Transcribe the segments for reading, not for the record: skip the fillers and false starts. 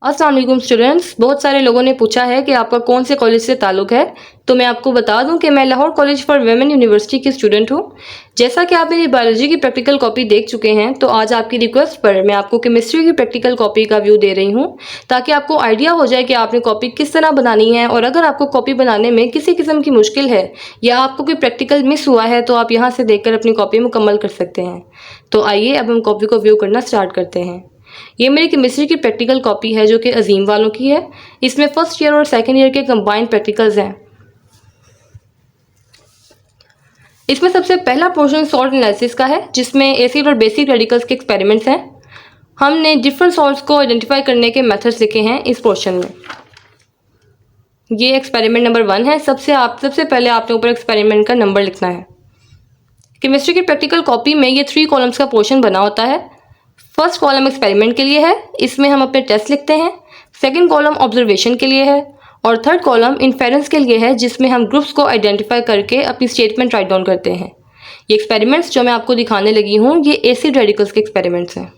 अस्सलाम वालेकुम स्टूडेंट्स। बहुत सारे लोगों ने पूछा है कि आपका कौन से कॉलेज से ताल्लुक़ है। तो मैं आपको बता दूं कि मैं Lahore college for women university की स्टूडेंट हूं। जैसा कि आप मेरी बायोलॉजी की प्रैक्टिकल कॉपी देख चुके हैं, तो आज आपकी रिक्वेस्ट पर मैं आपको केमिस्ट्री की प्रैक्टिकल कॉपी का व्यू दे रही हूं, ताकि आपको आइडिया हो जाए कि आपने कॉपी किस तरह बनानी है। और अगर आपको कॉपी बनाने में किसी किस्म की मुश्किल है या आपको कोई प्रैक्टिकल मिस हुआ है, तो आप यहाँ से देखकर अपनी कॉपी मुकम्मल कर सकते हैं। तो आइए अब हम कॉपी को व्यू करना स्टार्ट करते हैं। ये मेरी केमिस्ट्री की प्रैक्टिकल कॉपी है जो कि अजीम वालों की है। इसमें फर्स्ट ईयर और सेकंड ईयर के कंबाइंड प्रैक्टिकल्स हैं। इसमें सबसे पहला पोर्शन सॉल्ट एनालिसिस का है, जिसमें एसिड और बेसिक रेडिकल्स के एक्सपेरिमेंट्स हैं। हमने डिफरेंट सॉल्ट्स को आइडेंटिफाई करने के मेथड्स लिखे हैं इस पोर्शन में। ये एक्सपेरिमेंट नंबर 1 है। सबसे पहले आपने ऊपर एक्सपेरिमेंट का नंबर लिखना है। केमिस्ट्री की प्रैक्टिकल कॉपी में ये 3 कॉलम्स का पोर्शन बना होता है। फर्स्ट कॉलम एक्सपेरिमेंट के लिए है, इसमें हम अपने टेस्ट लिखते हैं। सेकंड कॉलम ऑब्जर्वेशन के लिए है और थर्ड कॉलम इन्फेरेंस के लिए है, जिसमें हम ग्रुप्स को आइडेंटिफाई करके अपनी स्टेटमेंट राइट डाउन करते हैं। ये एक्सपेरिमेंट्स जो मैं आपको दिखाने लगी हूँ, ये एसिड रेडिकल्स के एक्सपेरिमेंट्स हैं।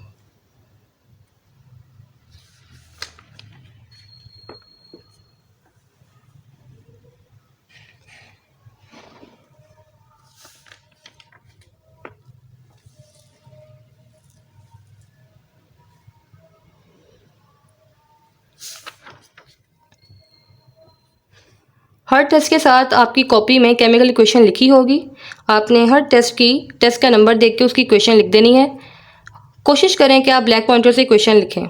हर टेस्ट के साथ आपकी कॉपी में केमिकल इक्वेशन लिखी होगी। आपने हर टेस्ट का नंबर देख के उसकी इक्वेशन लिख देनी है। कोशिश करें कि आप ब्लैक पॉइंटर से इक्वेशन लिखें।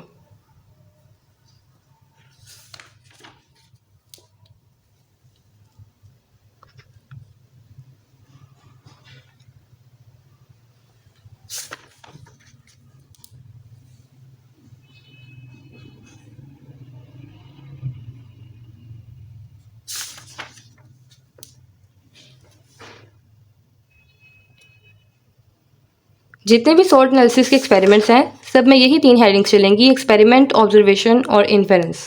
जितने भी सॉल्ट एनालिसिस के एक्सपेरिमेंट्स हैं, सब में यही 3 हेडिंग्स चलेंगी: एक्सपेरिमेंट, ऑब्जर्वेशन और इन्फेरेंस।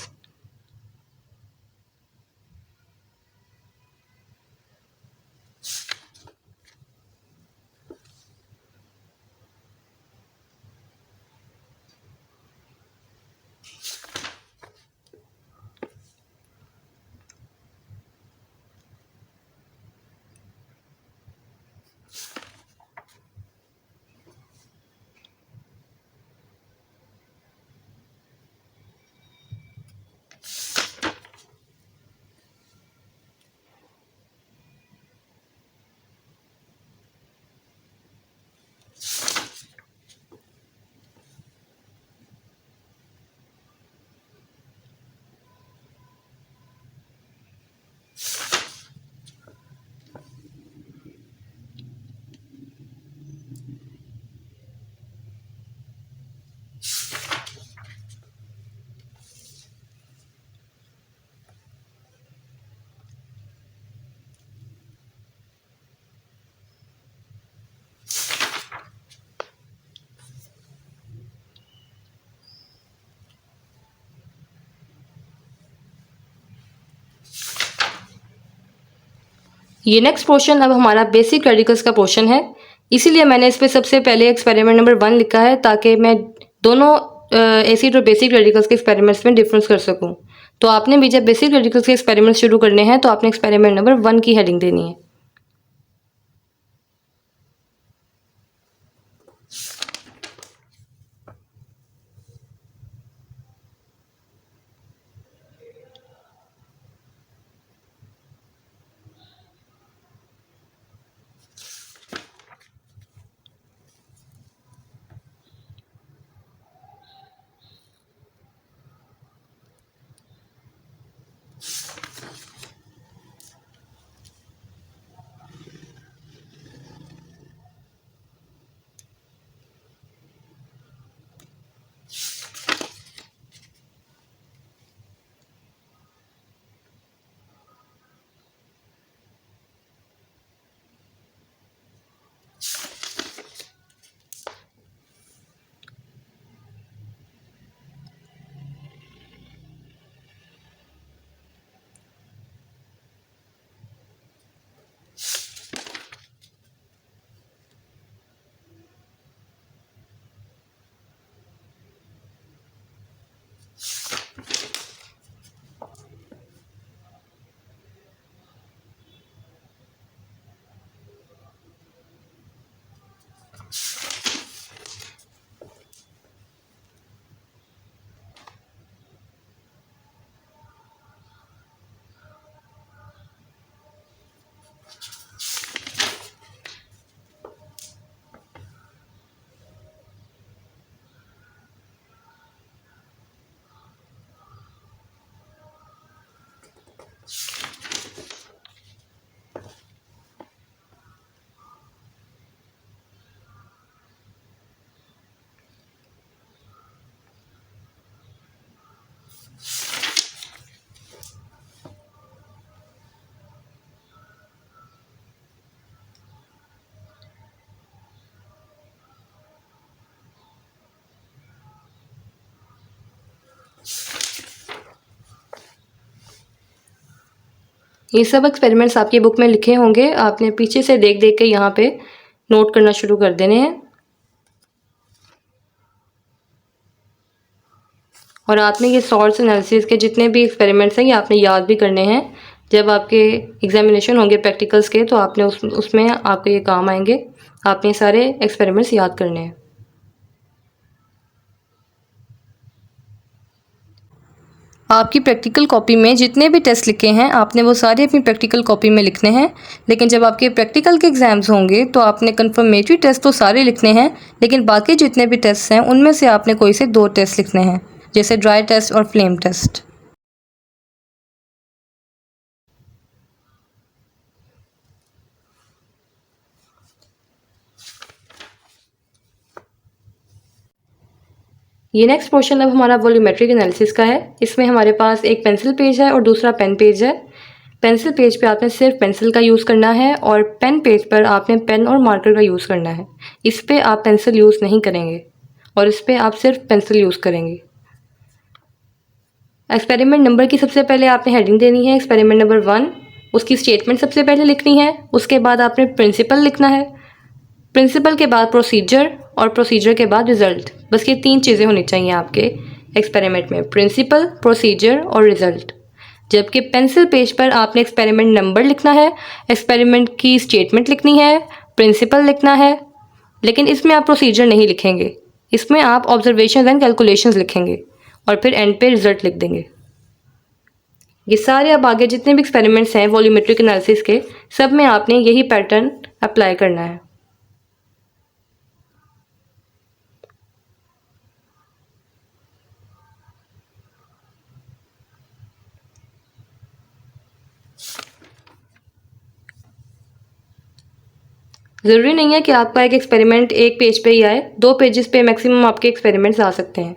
ये नेक्स्ट पोर्शन अब हमारा बेसिक रेडिकल्स का पोर्शन है। इसीलिए मैंने इस पे सबसे पहले एक्सपेरिमेंट नंबर 1 लिखा है, ताकि मैं दोनों एसिड और बेसिक रेडिकल्स के एक्सपेरिमेंट्स में डिफरेंस कर सकूं। तो आपने भी जब बेसिक रेडिकल्स के एक्सपेरिमेंट शुरू करने हैं, तो आपने एक्सपेरिमेंट नंबर 1 की हेडिंग देनी है। ये सब एक्सपेरिमेंट्स आपकी बुक में लिखे होंगे, आपने पीछे से देख देख के यहाँ पे नोट करना शुरू कर देने हैं। और आपने ये सॉल्ट्स एनालिसिस के जितने भी एक्सपेरिमेंट्स हैं ये आपने याद भी करने हैं। जब आपके एग्जामिनेशन होंगे प्रैक्टिकल्स के तो आपने उसमें आपके ये काम आएंगे। आपने सारे एक्सपेरिमेंट्स याद करने हैं। आपकी प्रैक्टिकल कॉपी में जितने भी टेस्ट लिखे हैं आपने वो सारे अपनी प्रैक्टिकल कॉपी में लिखने हैं। लेकिन जब आपके प्रैक्टिकल के एग्ज़ाम्स होंगे तो आपने कन्फर्मेटरी टेस्ट तो सारे लिखने हैं, लेकिन बाकी जितने भी टेस्ट हैं उनमें से आपने कोई से 2 टेस्ट लिखने हैं, जैसे ड्राई टेस्ट और फ्लेम टेस्ट। ये नेक्स्ट पोर्शन अब हमारा वॉल्यूमेट्रिक एनालिसिस का है। इसमें हमारे पास एक पेंसिल पेज है और दूसरा पेन पेज है। पेंसिल पेज पे आपने सिर्फ पेंसिल का यूज़ करना है और पेन पेज पर आपने पेन और मार्कर का यूज़ करना है। इस पे आप पेंसिल यूज़ नहीं करेंगे और इस पे आप सिर्फ पेंसिल यूज़ करेंगे। एक्सपेरिमेंट नंबर की सबसे पहले आपने हेडिंग देनी है एक्सपेरिमेंट नंबर 1। उसकी स्टेटमेंट सबसे पहले लिखनी है। उसके बाद आपने प्रिंसिपल लिखना है। प्रिंसिपल के बाद प्रोसीजर और प्रोसीजर के बाद रिजल्ट। बस ये 3 चीज़ें होनी चाहिए आपके एक्सपेरिमेंट में, प्रिंसिपल, प्रोसीजर और रिजल्ट। जबकि पेंसिल पेज पर आपने एक्सपेरिमेंट नंबर लिखना है, एक्सपेरिमेंट की स्टेटमेंट लिखनी है, प्रिंसिपल लिखना है, लेकिन इसमें आप प्रोसीजर नहीं लिखेंगे। इसमें आप ऑब्जर्वेशन एंड कैलकुलेशंस लिखेंगे और फिर एंड पे रिजल्ट लिख देंगे। ये सारे अब आगे जितने भी एक्सपेरिमेंट्स हैं वॉल्यूमेट्रिक एनालिसिस के, सब में आपने यही पैटर्न अप्लाई करना है। ज़रूरी नहीं है कि आपका एक एक्सपेरिमेंट एक पेज पे ही आए, 2 पेजेस पे मैक्सिमम आपके एक्सपेरिमेंट्स आ सकते हैं।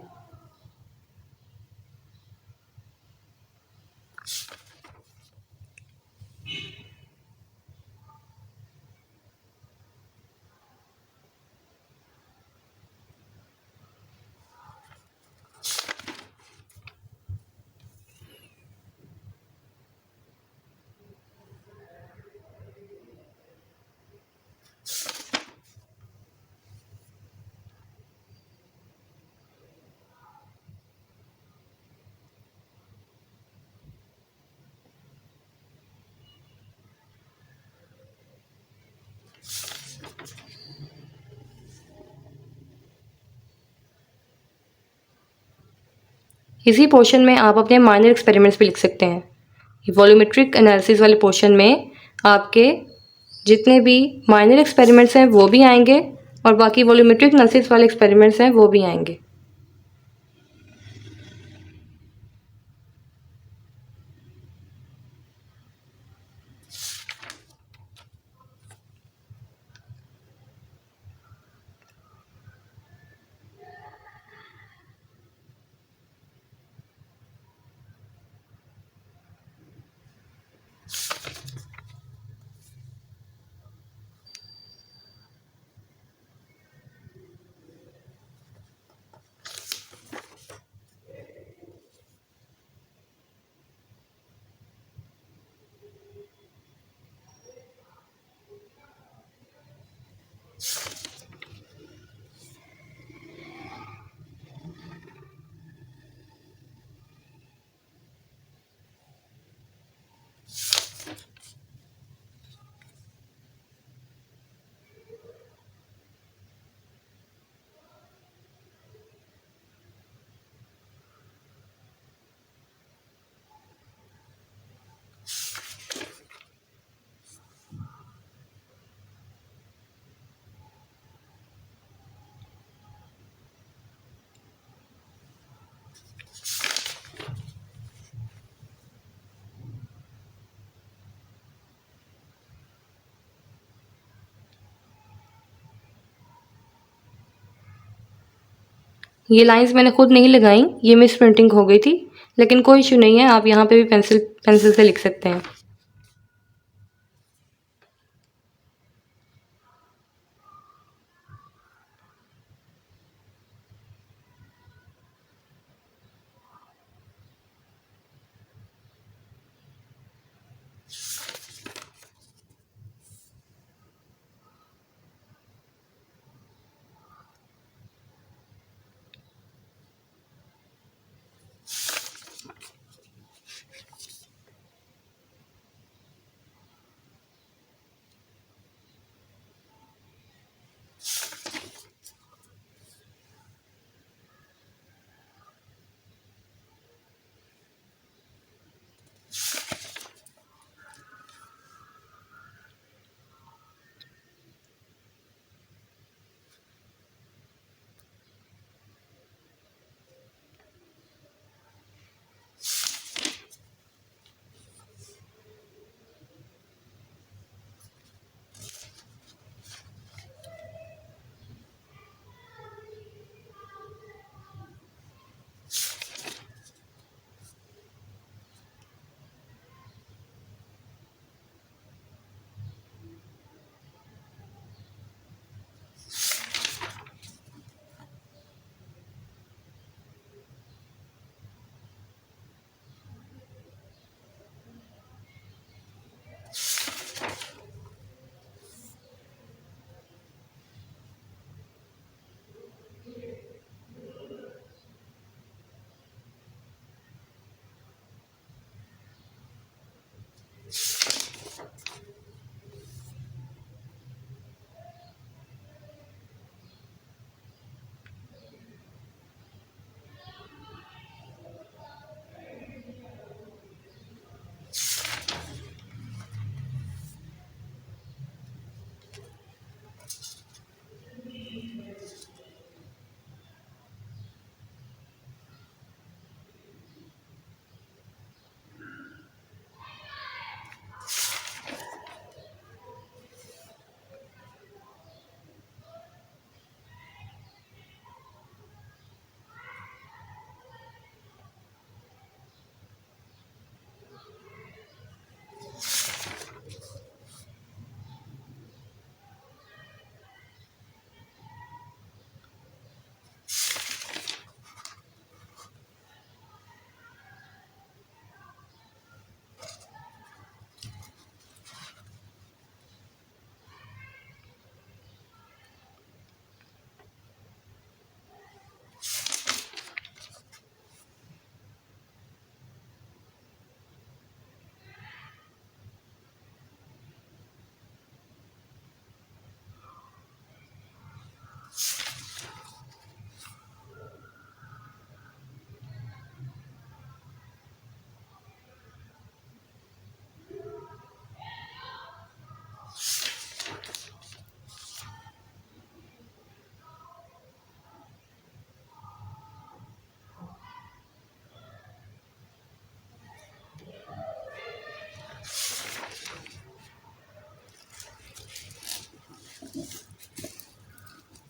इसी पोर्शन में आप अपने माइनर एक्सपेरिमेंट्स भी लिख सकते हैं। वॉल्यूमेट्रिक एनालिसिस वाले पोर्शन में आपके जितने भी माइनर एक्सपेरिमेंट्स हैं वो भी आएंगे और बाकी वॉल्यूमेट्रिक एनालिसिस वाले एक्सपेरिमेंट्स हैं वो भी आएंगे। ये लाइंस मैंने खुद नहीं लगाई, ये मिस प्रिंटिंग हो गई थी, लेकिन कोई इशू नहीं है, आप यहाँ पे भी पेंसिल से लिख सकते हैं।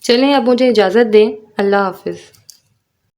चलें अब मुझे इजाज़त दें। अल्लाह हाफ़िज़।